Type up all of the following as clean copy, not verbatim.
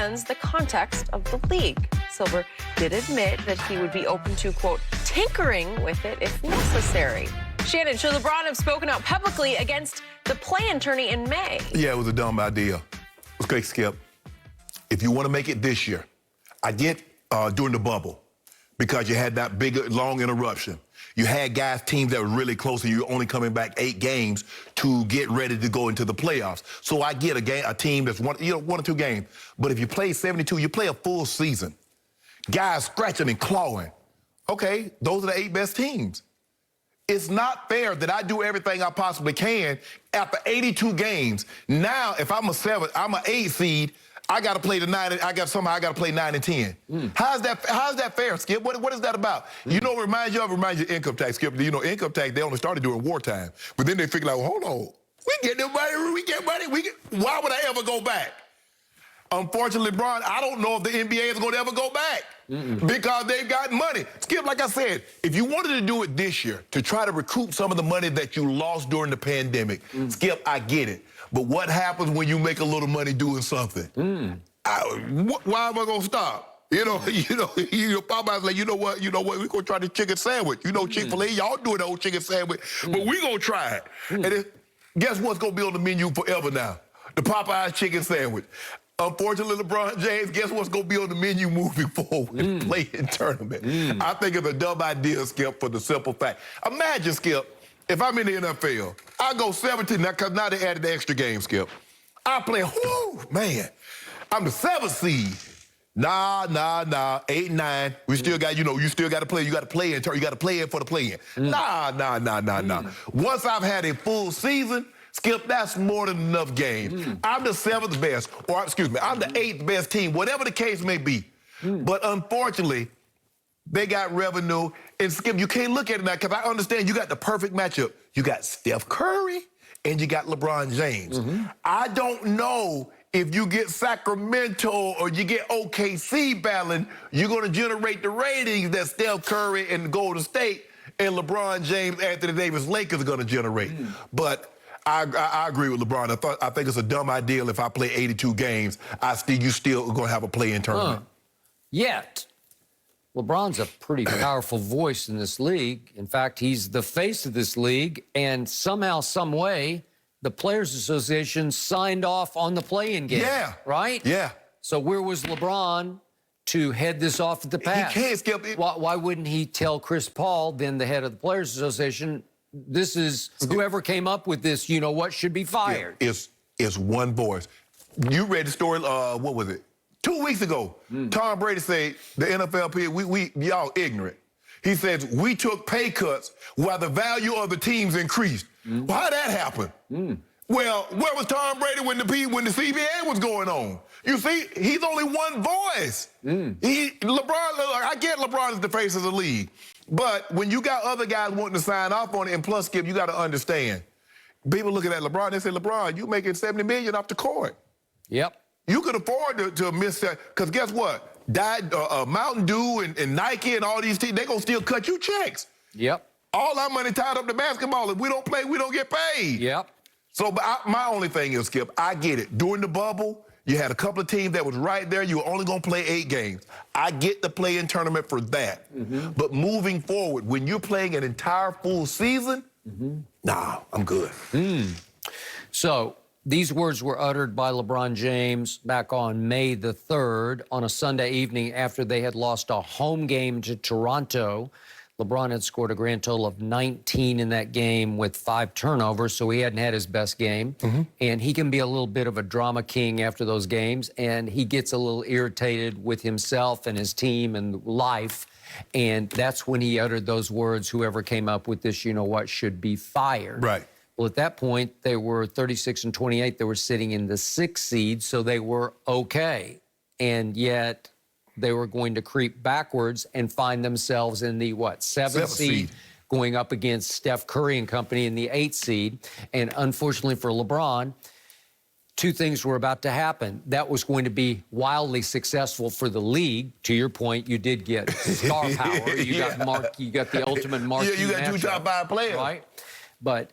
understands the context of the league. Silver did admit that he would be open to, quote, tinkering with it if necessary. Shannon, should LeBron have spoken out publicly against the play-in tourney in May? Yeah, it was a dumb idea. It's great, Skip. If you want to make it this year, I get during the bubble, because you had that big, long interruption. You had guys, teams that were really close, and you're only coming back 8 games to get ready to go into the playoffs. So I get a team that's one or two games. But if you play 72, you play a full season. Guys scratching and clawing. Okay, those are the 8 best teams. It's not fair that I do everything I possibly can after 82 games. Now, if I'm I'm an 8 seed, I got to play the 9. I got to play 9 and 10. How's that fair, Skip? What is that about? You know, it reminds you of income tax, Skip. You know, income tax, they only started during wartime. But then they figured out, well, hold on, we get money, why would I ever go back? Unfortunately, LeBron, I don't know if the NBA is going to ever go back because they've got money. Skip, like I said, if you wanted to do it this year to try to recoup some of the money that you lost during the pandemic, Skip, I get it. But what happens when you make a little money doing something? Why am I going to stop? Your Popeye's like, you know what, we're going to try the chicken sandwich. You know, Chick-fil-A, y'all doing the old chicken sandwich, but we're going to try it. And guess what's going to be on the menu forever now? The Popeye's chicken sandwich. Unfortunately, LeBron James, guess what's going to be on the menu moving forward? Play-in tournament. I think it's a dumb idea, Skip, for the simple fact. Imagine, Skip, if I'm in the NFL, I go 17, because now they added the extra game, Skip. I play, man, I'm the 7th seed. Nah, 8, 9. We still got, you still got to play. You got to play in, you got to play in for the play-in. Nah. Once I've had a full season, Skip, that's more than enough games. I'm the 7th best, or excuse me, I'm the 8th best team, whatever the case may be. But unfortunately, they got revenue. And Skip, you can't look at it now, because I understand you got the perfect matchup. You got Steph Curry and you got LeBron James. I don't know if you get Sacramento or you get OKC battling, you're going to generate the ratings that Steph Curry and Golden State and LeBron James, Anthony Davis, Lakers are going to generate. But I agree with LeBron. I think it's a dumb idea if I play 82 games, you still going to have a play-in tournament. Yet, LeBron's a pretty powerful voice in this league. In fact, he's the face of this league, and somehow, some way, the Players Association signed off on the play-in game. Yeah. Right? Yeah. So where was LeBron to head this off at the pass? He can't, Skip. Why wouldn't he tell Chris Paul, then the head of the Players Association, this is whoever came up with this, you know what, should be fired? Yeah, it's one voice. You read the story, what was it? 2 weeks ago, Tom Brady said, the NFL, y'all ignorant. He says, we took pay cuts while the value of the teams increased. Well, how'd that happen? Well, where was Tom Brady when the CBA was going on? You see, he's only one voice. LeBron, I get LeBron is the face of the league. But when you got other guys wanting to sign off on it, and plus, Skip, you got to understand, people looking at LeBron, they say, LeBron, you making $70 million off the court. Yep. You could afford to miss that, because guess what? Mountain Dew and Nike and all these teams, they're going to still cut you checks. Yep. All our money tied up to basketball. If we don't play, we don't get paid. Yep. So my only thing is, Skip, I get it. During the bubble, you had a couple of teams that was right there. You were only going to play 8 games. I get the play-in tournament for that. But moving forward, when you're playing an entire full season, nah, I'm good. So these words were uttered by LeBron James back on May the 3rd on a Sunday evening after they had lost a home game to Toronto. LeBron had scored a grand total of 19 in that game with 5 turnovers, so he hadn't had his best game. And he can be a little bit of a drama king after those games, and he gets a little irritated with himself and his team and life. And that's when he uttered those words, whoever came up with this, you know what, should be fired. Right. Well, at that point, they were 36-28. They were sitting in the 6th seed, so they were okay. And yet they were going to creep backwards and find themselves in the, 7th seed, going up against Steph Curry and company in the 8th seed. And unfortunately for LeBron, 2 things were about to happen. That was going to be wildly successful for the league. To your point, you did get star power. You got the ultimate marquee. You got 2 top 5 players. Right? But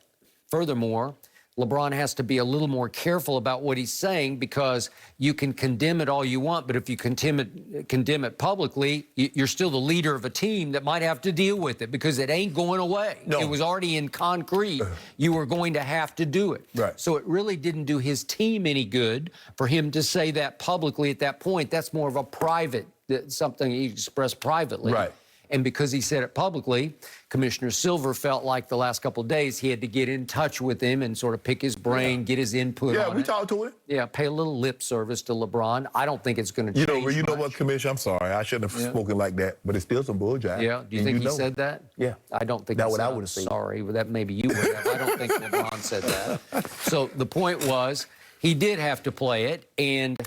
furthermore, LeBron has to be a little more careful about what he's saying, because you can condemn it all you want, but if you condemn it publicly, you're still the leader of a team that might have to deal with it, because it ain't going away. No. It was already in concrete. You were going to have to do it. Right. So it really didn't do his team any good for him to say that publicly at that point. That's more of a private, something he expressed privately. Right. And because he said it publicly, Commissioner Silver felt like the last couple of days he had to get in touch with him and sort of pick his brain, get his input on we it. talked to him. Yeah, pay a little lip service to LeBron. I don't think it's going to change You know much. what, Commissioner? I'm sorry. I shouldn't have spoken like that, but it's still some bull jive. Yeah, do you think he said that? Yeah. I don't think That's he what said, I "I'm would've said." sorry, but that maybe you would have. I don't think LeBron said that. So the point was, he did have to play it, and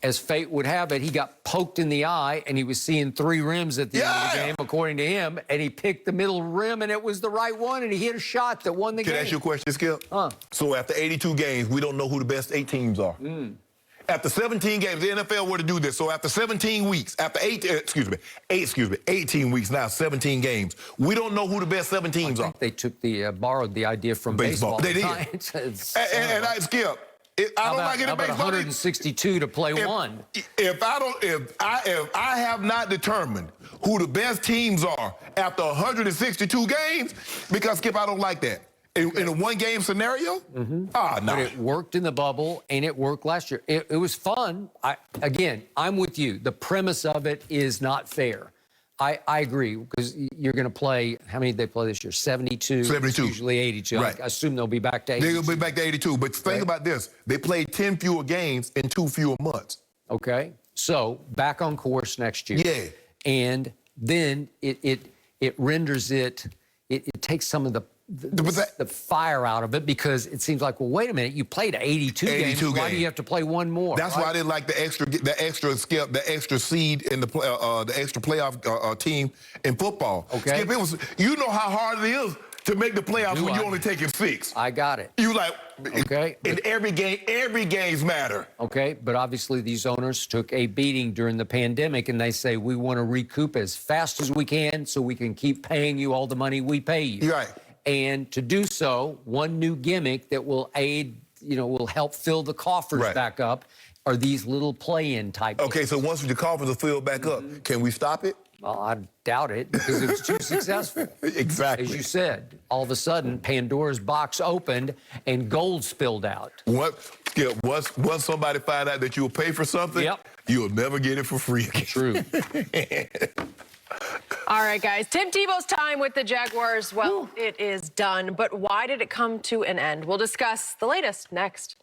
as fate would have it, he got poked in the eye, and he was seeing 3 rims at the end of the game, according to him, and he picked the middle rim, and it was the right one, and he hit a shot that won the game. Can I ask you a question, Skip? So after 82 games, we don't know who the best 8 teams are. After 17 games, the NFL were to do this. So after 17 weeks, after 18 weeks now, 17 games, we don't know who the best 7 teams are. They took borrowed the idea from baseball. They did. And I, Skip, I don't like it in baseball. 162 to play one. If I have not determined who the best teams are after 162 games, because Skip, I don't like that. In a one-game scenario? No. But it worked in the bubble, and it worked last year. It was fun. Again, I'm with you. The premise of it is not fair. I agree, because you're going to play, how many did they play this year? 72? 72. Usually 82. Right. I assume they'll be back to 82. They'll be back to 82. But think about this. They played 10 fewer games in 2 fewer months. Okay. So back on course next year. Yeah. And then it renders it takes some of the fire out of it, because it seems like, well, wait a minute, you played 82 games. Why do you have to play one more? That's why I didn't like the extra Skip, the extra seed in the extra playoff team in football. Okay. Skip, you know how hard it is to make the playoffs when you're only taking 6. I got it. You like, okay. In every games matter. Okay, but obviously these owners took a beating during the pandemic, and they say, we want to recoup as fast as we can so we can keep paying you all the money we pay you. Right. And to do so, one new gimmick that will aid, will help fill the coffers back up are these little play-in type Okay, games. so once the coffers are filled back up, can we stop it? Well, I doubt it, because it was too successful. Exactly. As you said, all of a sudden, Pandora's box opened and gold spilled out. Once somebody find out that you'll pay for something, you'll never get it for free again. True. All right, guys. Tim Tebow's time with the Jaguars, well, it is done. But why did it come to an end? We'll discuss the latest next.